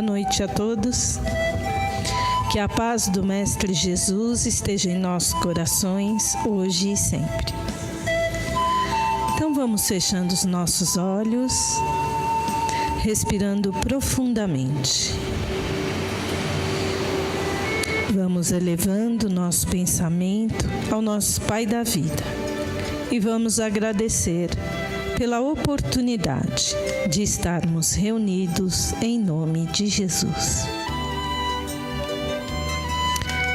Boa noite a todos. Que a paz do Mestre Jesus esteja em nossos corações, hoje e sempre. Então vamos fechando os nossos olhos, respirando profundamente. Vamos elevando nosso pensamento ao nosso Pai da vida e vamos agradecer pela oportunidade de estarmos reunidos em nome de Jesus.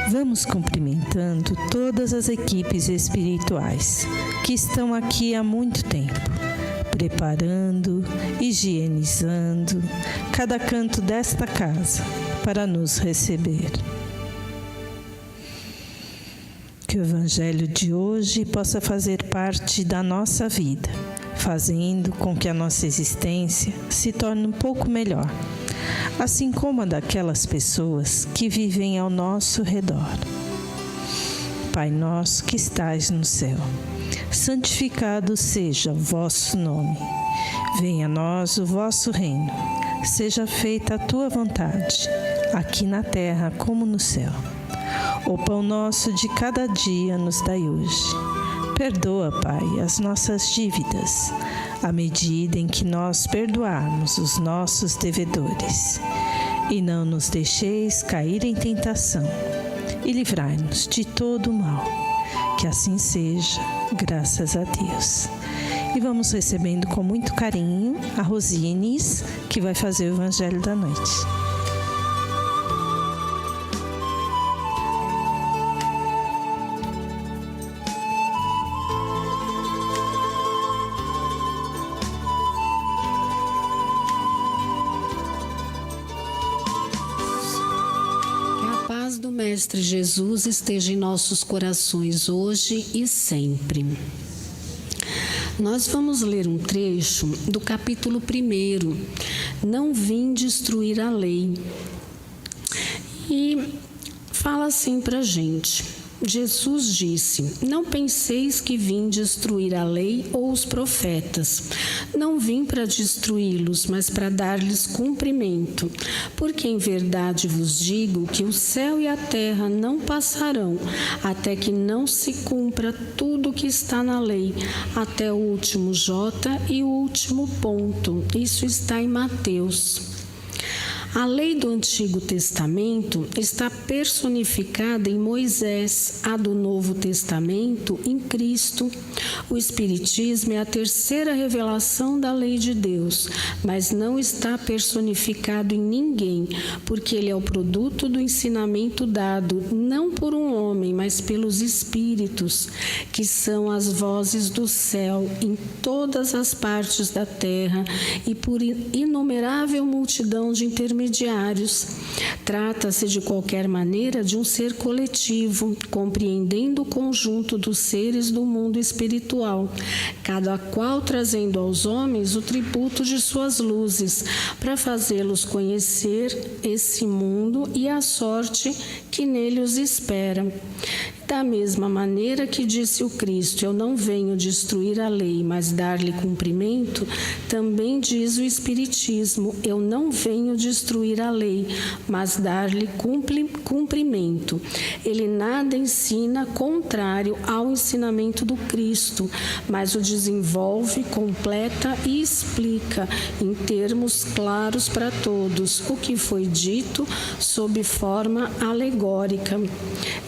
Vamos cumprimentando todas as equipes espirituais que estão aqui há muito tempo, preparando, higienizando cada canto desta casa para nos receber. Que o Evangelho de hoje possa fazer parte da nossa vida, fazendo com que a nossa existência se torne um pouco melhor, assim como a daquelas pessoas que vivem ao nosso redor. Pai nosso que estais no céu, santificado seja o vosso nome. Venha a nós o vosso reino. Seja feita a tua vontade, aqui na terra como no céu. O pão nosso de cada dia nos dai hoje. Perdoa, Pai, as nossas dívidas, à medida em que nós perdoarmos os nossos devedores. E não nos deixeis cair em tentação, e livrai-nos de todo o mal. Que assim seja, graças a Deus. E vamos recebendo com muito carinho a Rosines, que vai fazer o Evangelho da noite. Mestre Jesus esteja em nossos corações hoje e sempre. Nós vamos ler um trecho do capítulo 1, Não vim destruir a lei. E fala assim para a gente. Jesus disse: não penseis que vim destruir a lei ou os profetas. Não vim para destruí-los, mas para dar-lhes cumprimento. Porque em verdade vos digo que o céu e a terra não passarão, até que não se cumpra tudo o que está na lei, até o último J e o último ponto. Isso está em Mateus. A lei do Antigo Testamento está personificada em Moisés, a do Novo Testamento em Cristo. O Espiritismo é a terceira revelação da lei de Deus, mas não está personificado em ninguém, porque ele é o produto do ensinamento dado não por um homem, mas pelos Espíritos, que são as vozes do céu em todas as partes da terra e por inumerável multidão de intermediários. Trata-se de qualquer maneira de um ser coletivo, compreendendo o conjunto dos seres do mundo espiritual, cada qual trazendo aos homens o tributo de suas luzes, para fazê-los conhecer esse mundo e a sorte que nele os espera. Da mesma maneira que disse o Cristo: eu não venho destruir a lei, mas dar-lhe cumprimento, também diz o Espiritismo: eu não venho destruir a lei, mas dar-lhe cumprimento. Ele nada ensina contrário ao ensinamento do Cristo, mas o desenvolve, completa e explica em termos claros para todos o que foi dito sob forma alegórica.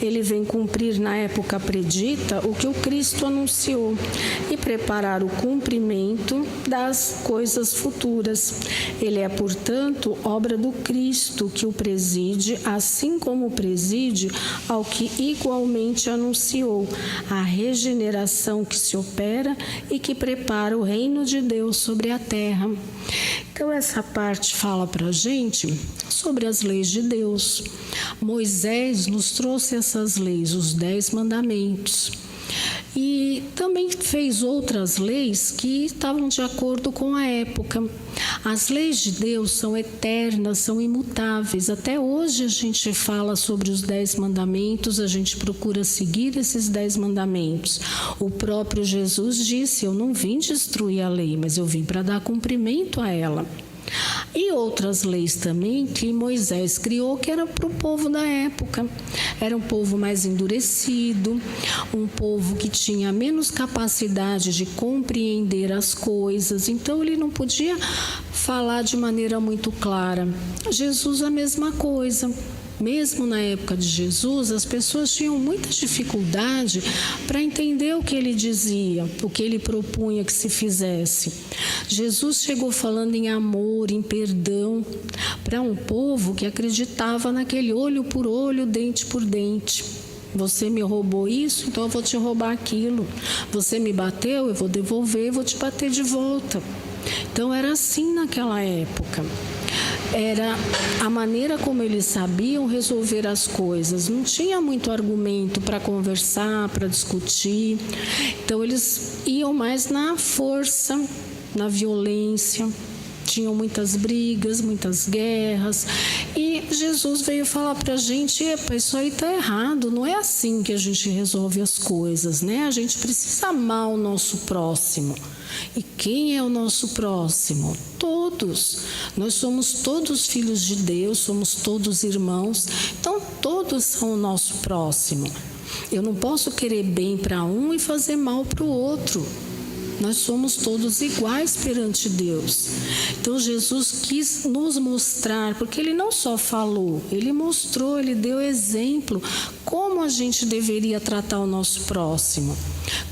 Ele vem cumprir na época predita o que o Cristo anunciou e preparar o cumprimento das coisas futuras. Ele é, portanto, obra do Cristo que o preside, assim como preside ao que igualmente anunciou, a regeneração que se opera e que prepara o reino de Deus sobre a terra. Então essa parte fala para a gente sobre as leis de Deus. Moisés nos trouxe essas leis, os 10 mandamentos. E também fez outras leis que estavam de acordo com a época. As leis de Deus são eternas, são imutáveis. Até hoje a gente fala sobre os 10 mandamentos, a gente procura seguir esses 10 mandamentos. O próprio Jesus disse: eu não vim destruir a lei, mas eu vim para dar cumprimento a ela. E outras leis também que Moisés criou, que era para o povo da época. Era um povo mais endurecido, um povo que tinha menos capacidade de compreender as coisas, então ele não podia falar de maneira muito clara. Jesus, a mesma coisa. Mesmo na época de Jesus, as pessoas tinham muita dificuldade para entender o que ele dizia, o que ele propunha que se fizesse. Jesus chegou falando em amor, em perdão, para um povo que acreditava naquele olho por olho, dente por dente. Você me roubou isso, então eu vou te roubar aquilo. Você me bateu, eu vou devolver, eu vou te bater de volta. Então era assim naquela época. Era a maneira como eles sabiam resolver as coisas. Não tinha muito argumento para conversar, para discutir. Então eles iam mais na força, na violência. Tinham muitas brigas, muitas guerras. E Jesus veio falar para a gente: epa, isso aí está errado, não é assim que a gente resolve as coisas, né? A gente precisa amar o nosso próximo. E quem é o nosso próximo? Todos. Nós somos todos filhos de Deus, somos todos irmãos, então todos são o nosso próximo. Eu não posso querer bem para um e fazer mal para o outro. Nós somos todos iguais perante Deus. Então Jesus quis nos mostrar, porque ele não só falou, ele mostrou, ele deu exemplo como a gente deveria tratar o nosso próximo.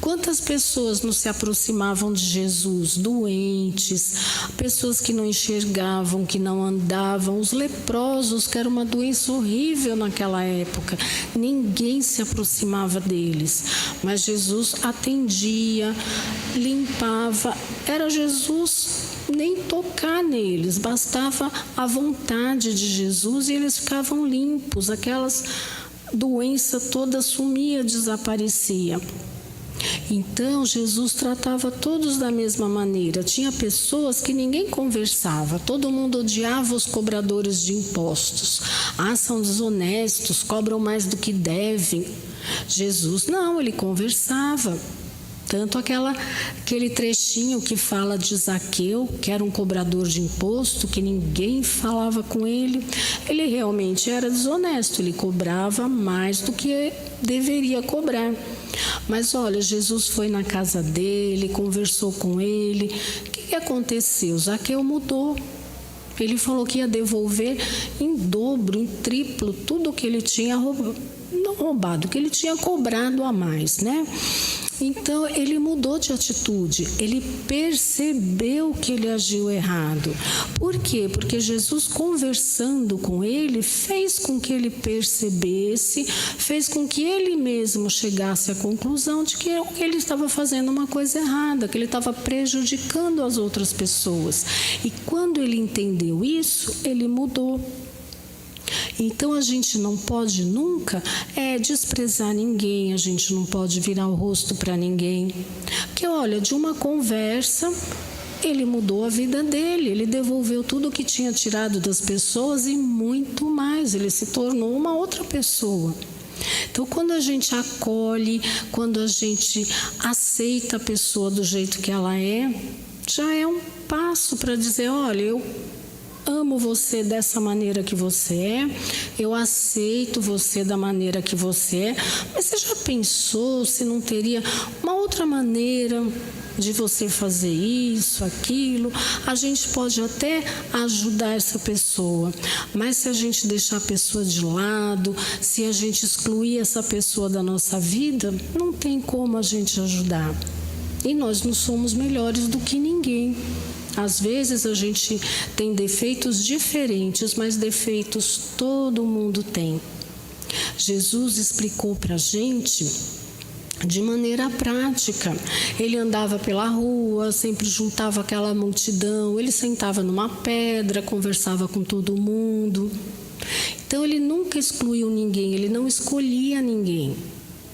Quantas pessoas não se aproximavam de Jesus? Doentes, pessoas que não enxergavam, que não andavam, os leprosos, que era uma doença horrível naquela época. Ninguém se aproximava deles, mas Jesus atendia, limpava. Era Jesus nem tocar neles, bastava a vontade de Jesus e eles ficavam limpos, aquelas doenças toda sumia, desaparecia. Então Jesus tratava todos da mesma maneira. Tinha pessoas que ninguém conversava, todo mundo odiava os cobradores de impostos. São desonestos, cobram mais do que devem. Jesus não, ele conversava. Tanto aquele trechinho que fala de Zaqueu, que era um cobrador de imposto, que ninguém falava com ele. Ele realmente era desonesto, ele cobrava mais do que deveria cobrar. Mas olha, Jesus foi na casa dele, conversou com ele. O que aconteceu? Zaqueu mudou. Ele falou que ia devolver em dobro, em triplo, tudo que ele tinha roubado, que ele tinha cobrado a mais, né? Então ele mudou de atitude, ele percebeu que ele agiu errado. Por quê? Porque Jesus, conversando com ele, fez com que ele percebesse, fez com que ele mesmo chegasse à conclusão de que ele estava fazendo uma coisa errada, que ele estava prejudicando as outras pessoas. E quando ele entendeu isso, ele mudou. Então a gente não pode nunca desprezar ninguém, a gente não pode virar o rosto para ninguém. Porque olha, de uma conversa, ele mudou a vida dele, ele devolveu tudo o que tinha tirado das pessoas e muito mais, ele se tornou uma outra pessoa. Então, quando a gente acolhe, quando a gente aceita a pessoa do jeito que ela é, já é um passo para dizer: olha, eu amo você dessa maneira que você é, eu aceito você da maneira que você é, mas você já pensou se não teria uma outra maneira de você fazer isso, aquilo? A gente pode até ajudar essa pessoa, mas se a gente deixar a pessoa de lado, se a gente excluir essa pessoa da nossa vida, não tem como a gente ajudar. E nós não somos melhores do que ninguém. Às vezes a gente tem defeitos diferentes, mas defeitos todo mundo tem. Jesus explicou para a gente de maneira prática. Ele andava pela rua, sempre juntava aquela multidão, ele sentava numa pedra, conversava com todo mundo. Então ele nunca excluiu ninguém, ele não escolhia ninguém.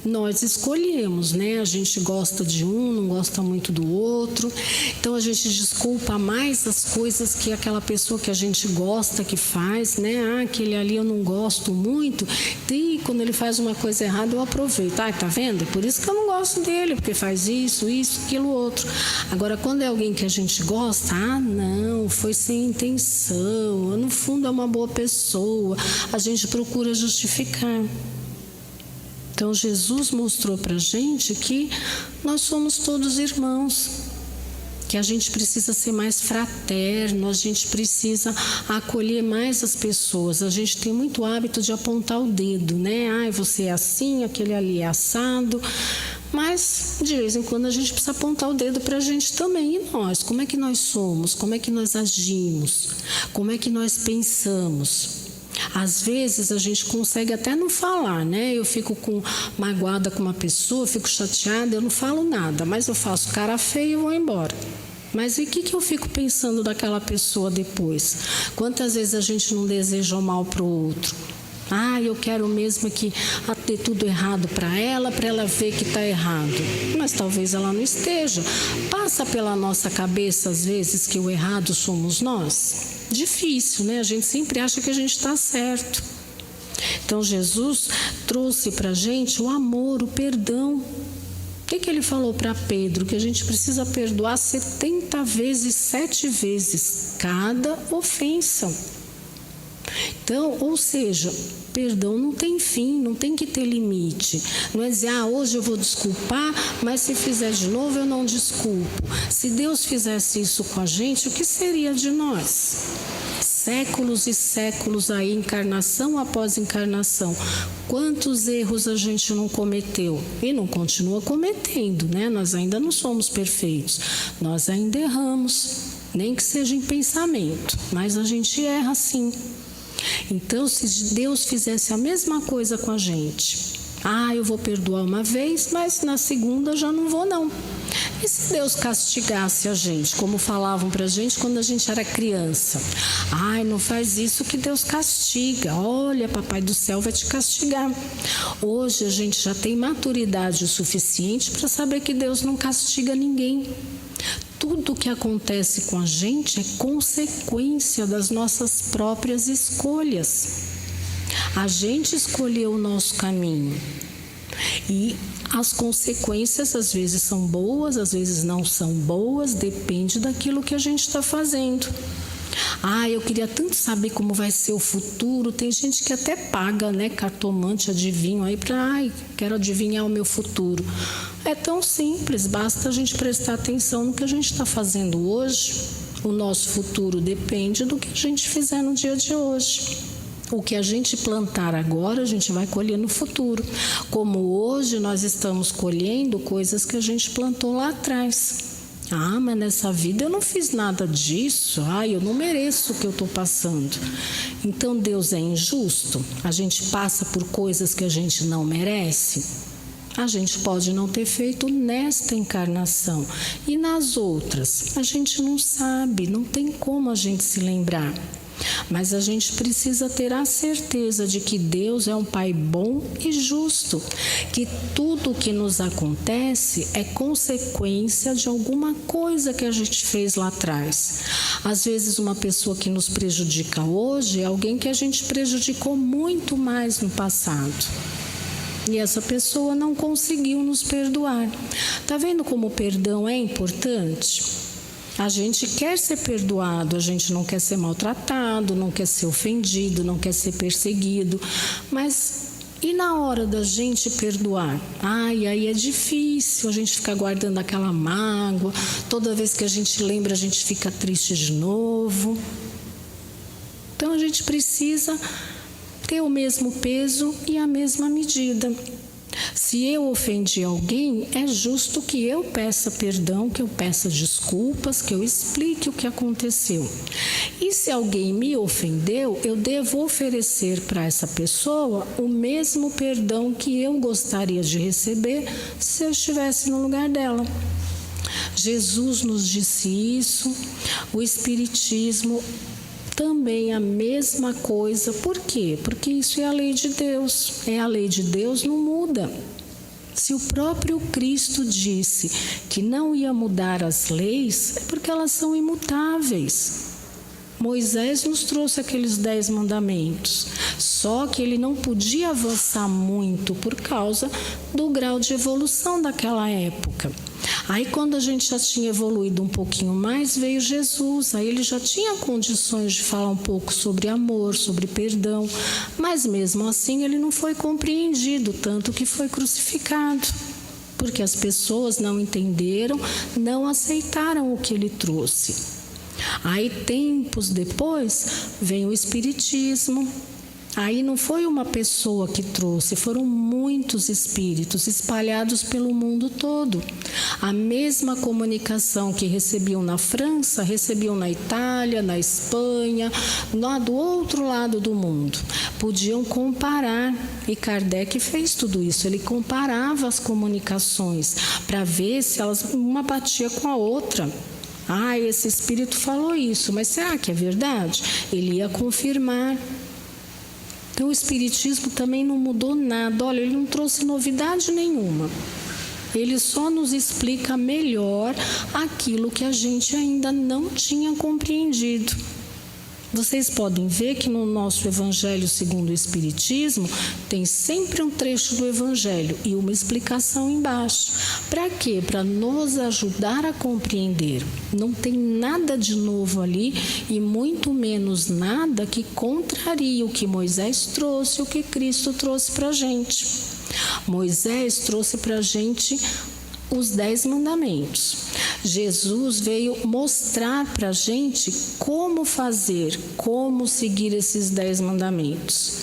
nós escolhemos, né? A gente gosta de um, não gosta muito do outro. Então a gente desculpa mais as coisas que aquela pessoa que a gente gosta que faz, né? Ah, aquele ali eu não gosto muito. E quando ele faz uma coisa errada, eu aproveito. Ah, tá vendo? É por isso que eu não gosto dele, porque faz isso, aquilo, outro. Agora, quando é alguém que a gente gosta, ah, não, foi sem intenção, no fundo é uma boa pessoa, a gente procura justificar. Então, Jesus mostrou para a gente que nós somos todos irmãos, que a gente precisa ser mais fraterno, a gente precisa acolher mais as pessoas. A gente tem muito hábito de apontar o dedo, né? Ah, você é assim, aquele ali é assado. Mas, de vez em quando, a gente precisa apontar o dedo para a gente também. E nós? Como é que nós somos? Como é que nós agimos? Como é que nós pensamos? Às vezes a gente consegue até não falar, né? Eu fico magoada com uma pessoa, fico chateada, eu não falo nada, mas eu faço cara feia e vou embora. Mas e o que eu fico pensando daquela pessoa depois? Quantas vezes a gente não deseja o mal para o outro? Ah, eu quero mesmo que ter tudo errado para ela ver que está errado. Mas talvez ela não esteja. Passa pela nossa cabeça, às vezes, que o errado somos nós? Difícil, né? A gente sempre acha que a gente está certo. Então, Jesus trouxe para a gente o amor, o perdão. O que ele falou para Pedro? Que a gente precisa perdoar 70 vezes, 7 vezes cada ofensa. Então, ou seja, perdão não tem fim, não tem que ter limite. Não é dizer, hoje eu vou desculpar, mas se fizer de novo eu não desculpo. Se Deus fizesse isso com a gente, o que seria de nós? Séculos e séculos aí, encarnação após encarnação. Quantos erros a gente não cometeu? E não continua cometendo, né? Nós ainda não somos perfeitos. Nós ainda erramos, nem que seja em pensamento, mas a gente erra sim. Então, se Deus fizesse a mesma coisa com a gente, eu vou perdoar uma vez, mas na segunda já não vou não. E se Deus castigasse a gente, como falavam pra gente quando a gente era criança? Não faz isso que Deus castiga. Olha, papai do céu vai te castigar. Hoje a gente já tem maturidade o suficiente para saber que Deus não castiga ninguém. Tudo que acontece com a gente é consequência das nossas próprias escolhas. A gente escolheu o nosso caminho. E as consequências às vezes são boas, às vezes não são boas, depende daquilo que a gente está fazendo. Eu queria tanto saber como vai ser o futuro. Tem gente que até paga, né, cartomante, adivinho aí para, quero adivinhar o meu futuro. É tão simples, basta a gente prestar atenção no que a gente está fazendo hoje. O nosso futuro depende do que a gente fizer no dia de hoje. O que a gente plantar agora, a gente vai colher no futuro. Como hoje nós estamos colhendo coisas que a gente plantou lá atrás. Mas nessa vida eu não fiz nada disso. Eu não mereço o que eu estou passando. Então Deus é injusto? A gente passa por coisas que a gente não merece? A gente pode não ter feito nesta encarnação. E nas outras? A gente não sabe, não tem como a gente se lembrar. Mas a gente precisa ter a certeza de que Deus é um Pai bom e justo, que tudo o que nos acontece é consequência de alguma coisa que a gente fez lá atrás. Às vezes uma pessoa que nos prejudica hoje é alguém que a gente prejudicou muito mais no passado. E essa pessoa não conseguiu nos perdoar. Tá vendo como o perdão é importante? A gente quer ser perdoado, a gente não quer ser maltratado, não quer ser ofendido, não quer ser perseguido. Mas e na hora da gente perdoar? Aí é difícil, a gente fica guardando aquela mágoa. Toda vez que a gente lembra, a gente fica triste de novo. Então a gente precisa ter o mesmo peso e a mesma medida. Se eu ofendi alguém, é justo que eu peça perdão, que eu peça desculpas, que eu explique o que aconteceu. E se alguém me ofendeu, eu devo oferecer para essa pessoa o mesmo perdão que eu gostaria de receber se eu estivesse no lugar dela. Jesus nos disse isso, o Espiritismo também a mesma coisa. Por quê? Porque isso é a lei de Deus. A lei de Deus não muda. Se o próprio Cristo disse que não ia mudar as leis, é porque elas são imutáveis. Moisés nos trouxe aqueles 10 mandamentos, só que ele não podia avançar muito por causa do grau de evolução daquela época. Aí quando a gente já tinha evoluído um pouquinho mais, veio Jesus, aí ele já tinha condições de falar um pouco sobre amor, sobre perdão, mas mesmo assim ele não foi compreendido, tanto que foi crucificado, porque as pessoas não entenderam, não aceitaram o que ele trouxe. Aí tempos depois vem o Espiritismo. Aí não foi uma pessoa que trouxe, foram muitos espíritos espalhados pelo mundo todo. A mesma comunicação que recebiam na França, recebiam na Itália, na Espanha, lá do outro lado do mundo. Podiam comparar, e Kardec fez tudo isso. Ele comparava as comunicações para ver se uma batia com a outra. Esse espírito falou isso, mas será que é verdade? Ele ia confirmar. Então o Espiritismo também não mudou nada. Olha, ele não trouxe novidade nenhuma. Ele só nos explica melhor aquilo que a gente ainda não tinha compreendido. Vocês podem ver que no nosso Evangelho segundo o Espiritismo tem sempre um trecho do Evangelho e uma explicação embaixo. Para quê? Para nos ajudar a compreender. Não tem nada de novo ali e muito menos nada que contraria o que Moisés trouxe, o que Cristo trouxe para a gente. Moisés trouxe para a gente os 10 mandamentos. Jesus veio mostrar para a gente como fazer, como seguir esses 10 mandamentos.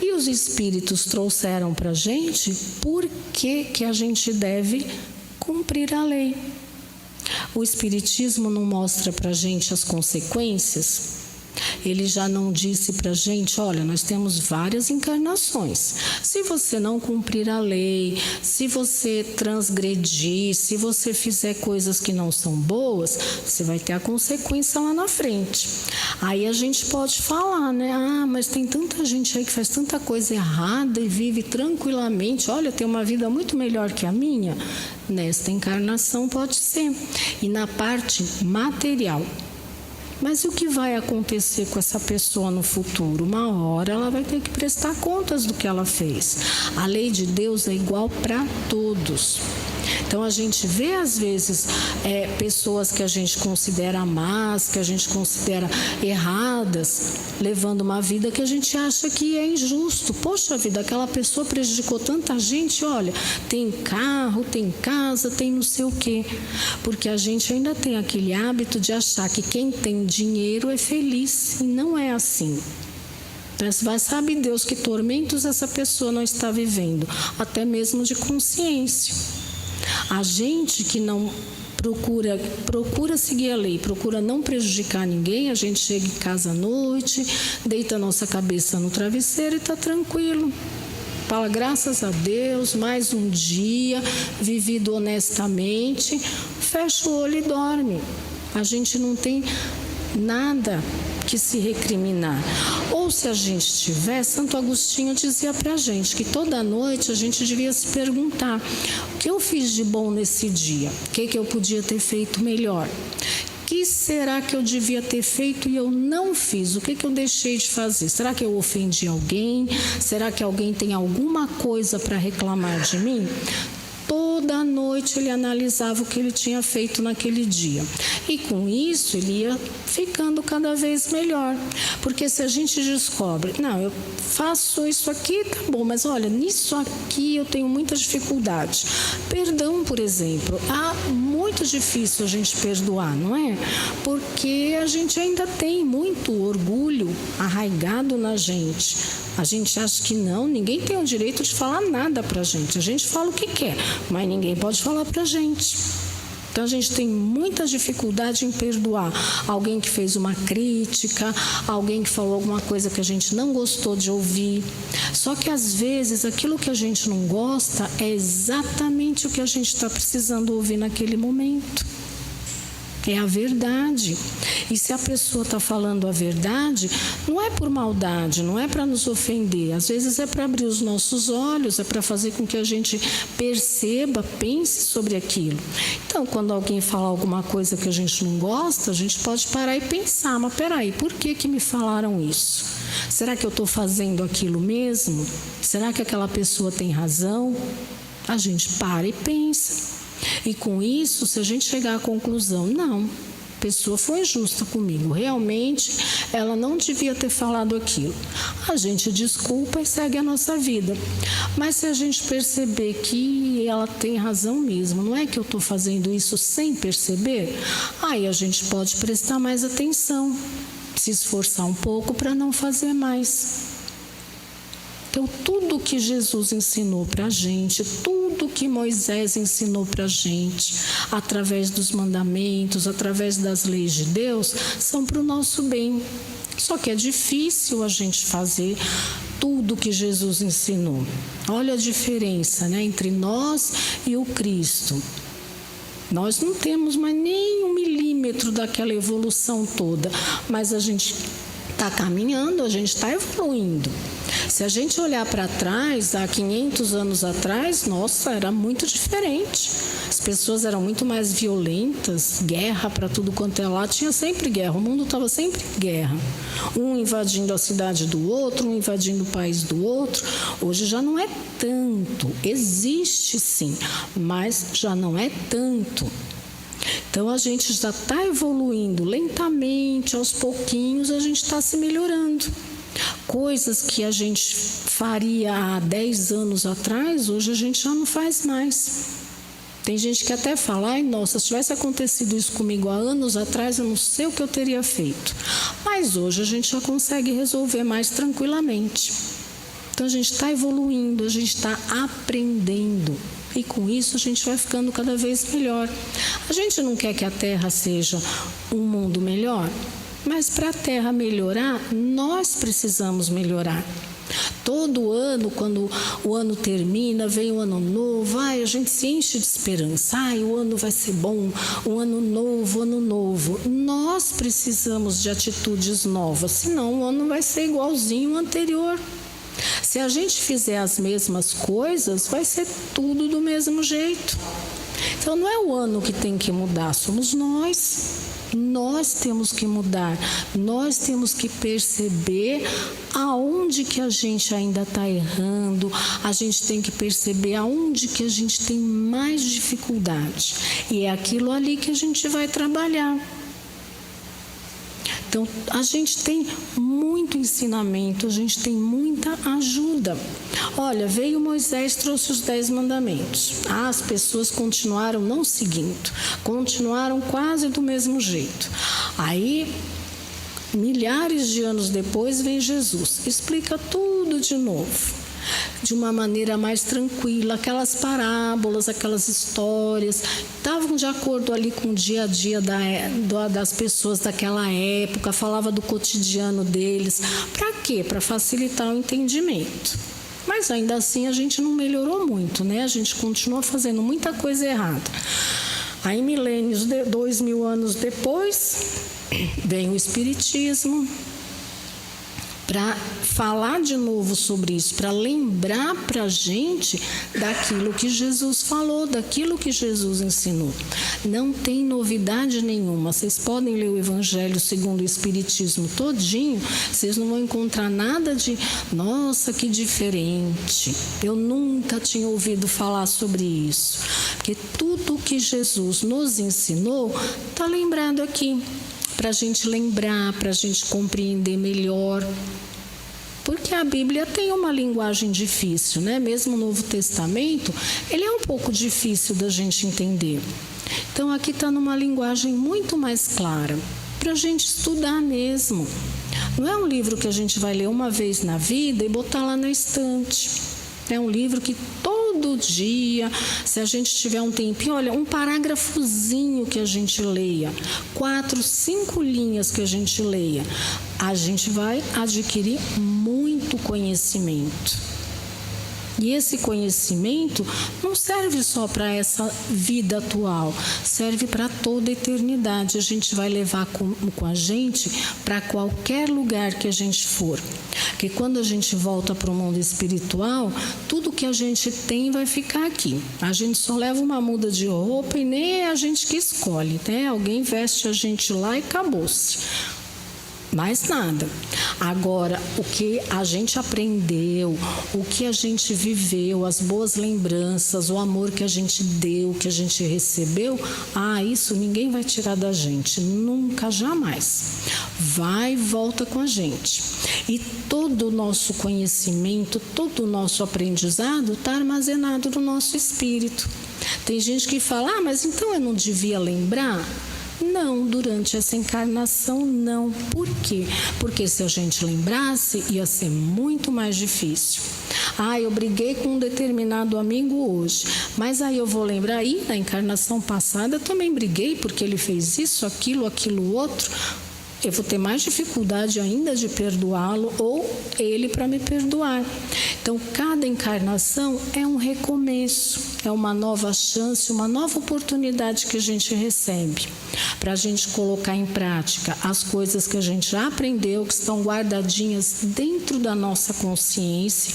E os Espíritos trouxeram para a gente por que a gente deve cumprir a lei. O Espiritismo não mostra para a gente as consequências. Ele já não disse para a gente, olha, nós temos várias encarnações. Se você não cumprir a lei, se você transgredir, se você fizer coisas que não são boas, você vai ter a consequência lá na frente. Aí a gente pode falar, né? Mas tem tanta gente aí que faz tanta coisa errada e vive tranquilamente. Olha, tem uma vida muito melhor que a minha. Nesta encarnação pode ser. E na parte material. Mas o que vai acontecer com essa pessoa no futuro? Uma hora ela vai ter que prestar contas do que ela fez. A lei de Deus é igual para todos. Então a gente vê às vezes pessoas que a gente considera más, que a gente considera erradas, levando uma vida que a gente acha que é injusto. Poxa vida, aquela pessoa prejudicou tanta gente, olha, tem carro, tem casa, tem não sei o quê. Porque a gente ainda tem aquele hábito de achar que quem tem dinheiro é feliz, e não é assim. Mas sabe Deus que tormentos essa pessoa não está vivendo, até mesmo de consciência. A gente que não procura seguir a lei, procura não prejudicar ninguém, a gente chega em casa à noite, deita a nossa cabeça no travesseiro e está tranquilo. Fala, graças a Deus, mais um dia, vivido honestamente, fecha o olho e dorme. A gente não tem nada que se recriminar. Ou se a gente tiver, Santo Agostinho dizia pra gente que toda noite a gente devia se perguntar: o que eu fiz de bom nesse dia? O que eu podia ter feito melhor? O que será que eu devia ter feito e eu não fiz? O que eu deixei de fazer? Será que eu ofendi alguém? Será que alguém tem alguma coisa para reclamar de mim? Toda noite ele analisava o que ele tinha feito naquele dia. E com isso ele ia ficando cada vez melhor. Porque se a gente descobre, não, eu faço isso aqui, tá bom, mas olha, nisso aqui eu tenho muita dificuldade. Perdão, por exemplo, muito difícil a gente perdoar, não é? Porque a gente ainda tem muito orgulho arraigado na gente. A gente acha que não, ninguém tem o direito de falar nada pra gente. A gente fala o que quer, mas ninguém pode falar pra gente. Então a gente tem muita dificuldade em perdoar alguém que fez uma crítica, alguém que falou alguma coisa que a gente não gostou de ouvir. Só que às vezes aquilo que a gente não gosta é exatamente o que a gente está precisando ouvir naquele momento. É a verdade. E se a pessoa está falando a verdade, não é por maldade, não é para nos ofender. Às vezes é para abrir os nossos olhos, é para fazer com que a gente perceba, pense sobre aquilo. Então, quando alguém fala alguma coisa que a gente não gosta, a gente pode parar e pensar, mas peraí, por que me falaram isso? Será que eu estou fazendo aquilo mesmo? Será que aquela pessoa tem razão? A gente para e pensa. E com isso, se a gente chegar à conclusão, não, a pessoa foi injusta comigo, realmente ela não devia ter falado aquilo, a gente desculpa e segue a nossa vida. Mas se a gente perceber que ela tem razão mesmo, não é que eu estou fazendo isso sem perceber, aí a gente pode prestar mais atenção, se esforçar um pouco para não fazer mais. Então, tudo que Jesus ensinou para a gente, tudo que Moisés ensinou para a gente, através dos mandamentos, através das leis de Deus, são para o nosso bem. Só que é difícil a gente fazer tudo que Jesus ensinou. Olha a diferença, né, entre nós e o Cristo. Nós não temos mais nem 1 milímetro daquela evolução toda, mas a gente está caminhando, a gente está evoluindo. Se a gente olhar para trás, há 500 anos atrás, nossa, era muito diferente. As pessoas eram muito mais violentas, guerra para tudo quanto é lá, tinha sempre guerra, o mundo estava sempre em guerra. Um invadindo a cidade do outro, um invadindo o país do outro. Hoje já não é tanto, existe sim, mas já não é tanto. Então, a gente já está evoluindo lentamente, aos pouquinhos, a gente está se melhorando. Coisas que a gente faria há 10 anos atrás, hoje a gente já não faz mais. Tem gente que até fala, ai, nossa, se tivesse acontecido isso comigo há anos atrás, eu não sei o que eu teria feito. Mas hoje a gente já consegue resolver mais tranquilamente. Então, a gente está evoluindo, a gente está aprendendo. E com isso a gente vai ficando cada vez melhor. A gente não quer que a Terra seja um mundo melhor, mas para a Terra melhorar, nós precisamos melhorar. Todo ano, quando o ano termina, vem o ano novo, a gente se enche de esperança. O ano vai ser bom, o ano novo, ano novo. Nós precisamos de atitudes novas, senão o ano vai ser igualzinho ao anterior. Se a gente fizer as mesmas coisas, vai ser tudo do mesmo jeito. Então, não é o ano que tem que mudar, somos nós. Nós temos que mudar, nós temos que perceber aonde que a gente ainda está errando, a gente tem que perceber aonde que a gente tem mais dificuldade. E é aquilo ali que a gente vai trabalhar. Então, a gente tem muito ensinamento, a gente tem muita ajuda. Olha, veio Moisés, trouxe os 10 mandamentos. As pessoas continuaram não seguindo, continuaram quase do mesmo jeito. Aí, milhares de anos depois, vem Jesus, explica tudo de novo. De uma maneira mais tranquila, aquelas parábolas, aquelas histórias, estavam de acordo ali com o dia a dia das pessoas daquela época, falava do cotidiano deles. Para quê? Para facilitar o entendimento. Mas ainda assim a gente não melhorou muito, né? A gente continua fazendo muita coisa errada. Aí, milênios, 2000 anos depois, vem o Espiritismo, para falar de novo sobre isso, para lembrar para a gente daquilo que Jesus falou, daquilo que Jesus ensinou. Não tem novidade nenhuma. Vocês podem ler o Evangelho segundo o Espiritismo todinho, vocês não vão encontrar nada de, nossa, que diferente. Eu nunca tinha ouvido falar sobre isso. Porque tudo que Jesus nos ensinou está lembrado aqui. Para a gente lembrar, para a gente compreender melhor. Porque a Bíblia tem uma linguagem difícil, né? Mesmo o Novo Testamento, ele é um pouco difícil da gente entender. Então, aqui está numa linguagem muito mais clara, para a gente estudar mesmo. Não é um livro que a gente vai ler uma vez na vida e botar lá na estante. É um livro que todo dia, se a gente tiver um tempinho, olha, um parágrafozinho que a gente leia, 4, 5 linhas que a gente leia, a gente vai adquirir muito conhecimento. E esse conhecimento não serve só para essa vida atual, serve para toda a eternidade. A gente vai levar com a gente para qualquer lugar que a gente for. Porque quando a gente volta para o mundo espiritual, tudo que a gente tem vai ficar aqui. A gente só leva uma muda de roupa e nem é a gente que escolhe, né? Alguém veste a gente lá e acabou-se. Mais nada. Agora, o que a gente aprendeu, o que a gente viveu, as boas lembranças, o amor que a gente deu, que a gente recebeu, isso ninguém vai tirar da gente, nunca, jamais. Vai e volta com a gente. E todo o nosso conhecimento, todo o nosso aprendizado está armazenado no nosso espírito. Tem gente que fala, mas então eu não devia lembrar? Não, durante essa encarnação não. Por quê? Porque se a gente lembrasse, ia ser muito mais difícil. Eu briguei com um determinado amigo hoje, mas aí eu vou lembrar, na encarnação passada eu também briguei porque ele fez isso, aquilo, outro. Eu vou ter mais dificuldade ainda de perdoá-lo ou ele para me perdoar. Então, cada encarnação é um recomeço, é uma nova chance, uma nova oportunidade que a gente recebe para a gente colocar em prática as coisas que a gente já aprendeu, que estão guardadinhas dentro da nossa consciência,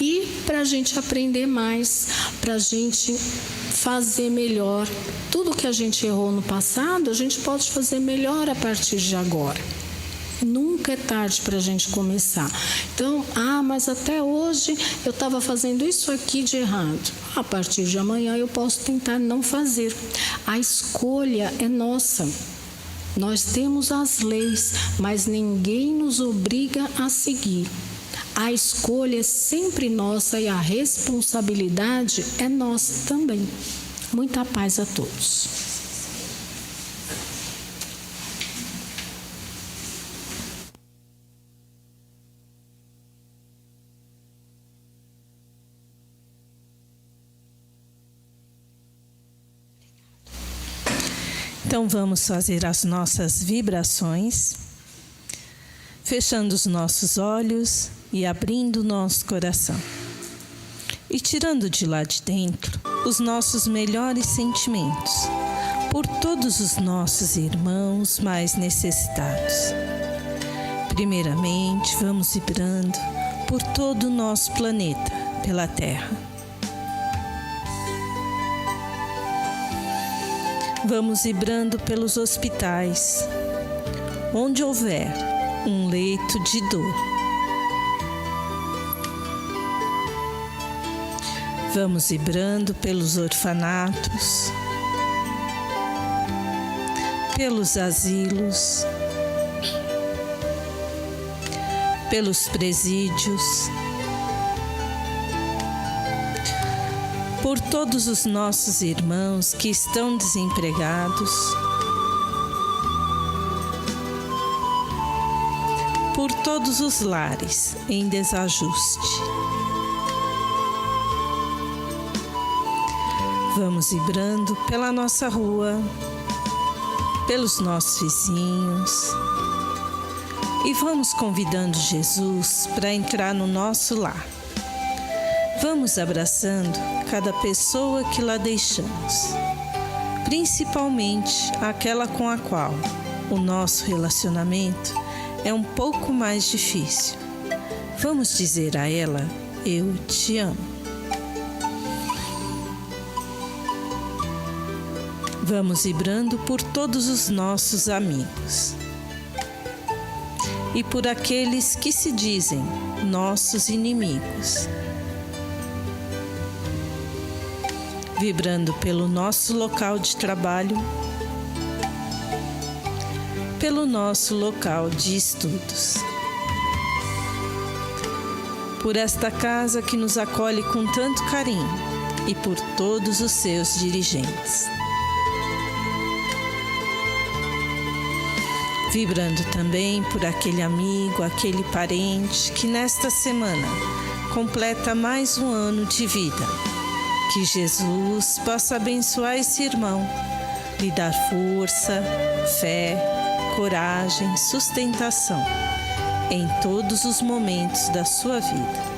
e para a gente aprender mais, para a gente fazer melhor. Tudo que a gente errou no passado, a gente pode fazer melhor a partir de agora. Nunca é tarde para a gente começar. Então, mas até hoje eu estava fazendo isso aqui de errado. A partir de amanhã eu posso tentar não fazer. A escolha é nossa. Nós temos as leis, mas ninguém nos obriga a seguir. A escolha é sempre nossa e a responsabilidade é nossa também. Muita paz a todos. Então vamos fazer as nossas vibrações, fechando os nossos olhos e abrindo o nosso coração. E tirando de lá de dentro os nossos melhores sentimentos por todos os nossos irmãos mais necessitados. Primeiramente, vamos vibrando por todo o nosso planeta, pela Terra. Vamos vibrando pelos hospitais, onde houver um leito de dor. Vamos vibrando pelos orfanatos, pelos asilos, pelos presídios, por todos os nossos irmãos que estão desempregados, por todos os lares em desajuste. Vamos vibrando pela nossa rua, pelos nossos vizinhos, e vamos convidando Jesus para entrar no nosso lar. Vamos abraçando cada pessoa que lá deixamos, principalmente aquela com a qual o nosso relacionamento é um pouco mais difícil. Vamos dizer a ela: eu te amo. Vamos vibrando por todos os nossos amigos e por aqueles que se dizem nossos inimigos. Vibrando pelo nosso local de trabalho, pelo nosso local de estudos, por esta casa que nos acolhe com tanto carinho e por todos os seus dirigentes. Vibrando também por aquele amigo, aquele parente que nesta semana completa mais um ano de vida. Que Jesus possa abençoar esse irmão, lhe dar força, fé, coragem, sustentação em todos os momentos da sua vida.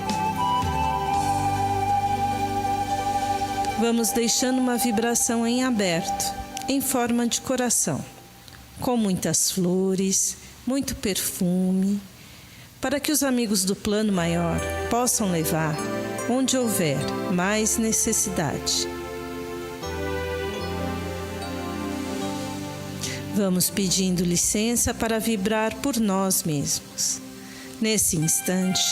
Vamos deixando uma vibração em aberto, em forma de coração, com muitas flores, muito perfume, para que os amigos do plano maior possam levar onde houver mais necessidade. Vamos pedindo licença para vibrar por nós mesmos. Nesse instante,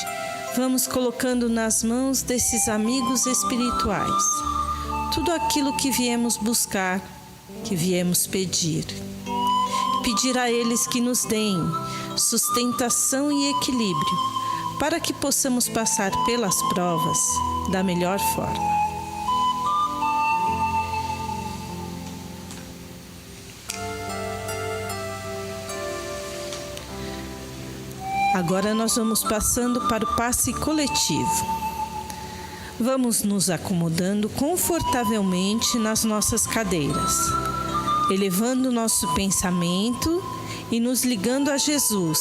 vamos colocando nas mãos desses amigos espirituais tudo aquilo que viemos buscar, que viemos pedir. Pedir a eles que nos deem sustentação e equilíbrio para que possamos passar pelas provas da melhor forma. Agora nós vamos passando para o passe coletivo. Vamos nos acomodando confortavelmente nas nossas cadeiras, elevando nosso pensamento e nos ligando a Jesus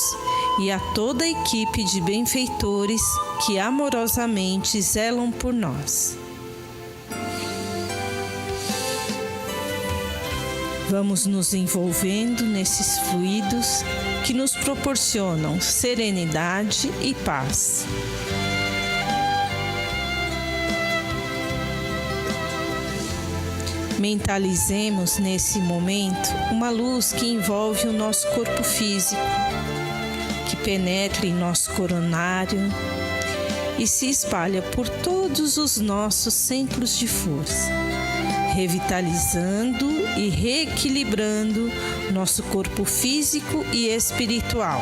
e a toda a equipe de benfeitores que amorosamente zelam por nós. Vamos nos envolvendo nesses fluidos que nos proporcionam serenidade e paz. Mentalizemos nesse momento uma luz que envolve o nosso corpo físico, que penetra em nosso coronário e se espalha por todos os nossos centros de força, revitalizando e reequilibrando nosso corpo físico e espiritual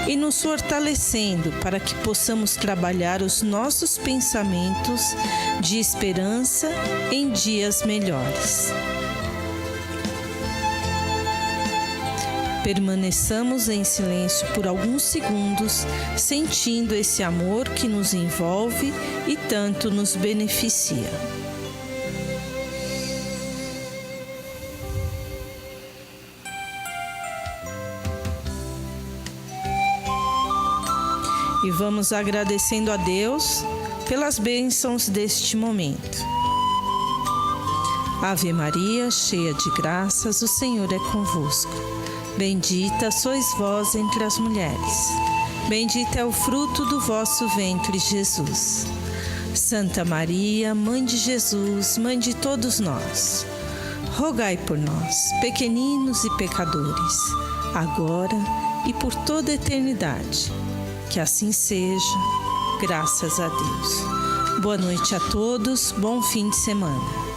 e nos fortalecendo para que possamos trabalhar os nossos pensamentos de esperança em dias melhores. Permaneçamos em silêncio por alguns segundos, sentindo esse amor que nos envolve e tanto nos beneficia. E vamos agradecendo a Deus pelas bênçãos deste momento. Ave Maria, cheia de graças, o Senhor é convosco. Bendita sois vós entre as mulheres. Bendito é o fruto do vosso ventre, Jesus. Santa Maria, Mãe de Jesus, Mãe de todos nós, rogai por nós, pequeninos e pecadores, agora e por toda a eternidade. Que assim seja, graças a Deus. Boa noite a todos, bom fim de semana.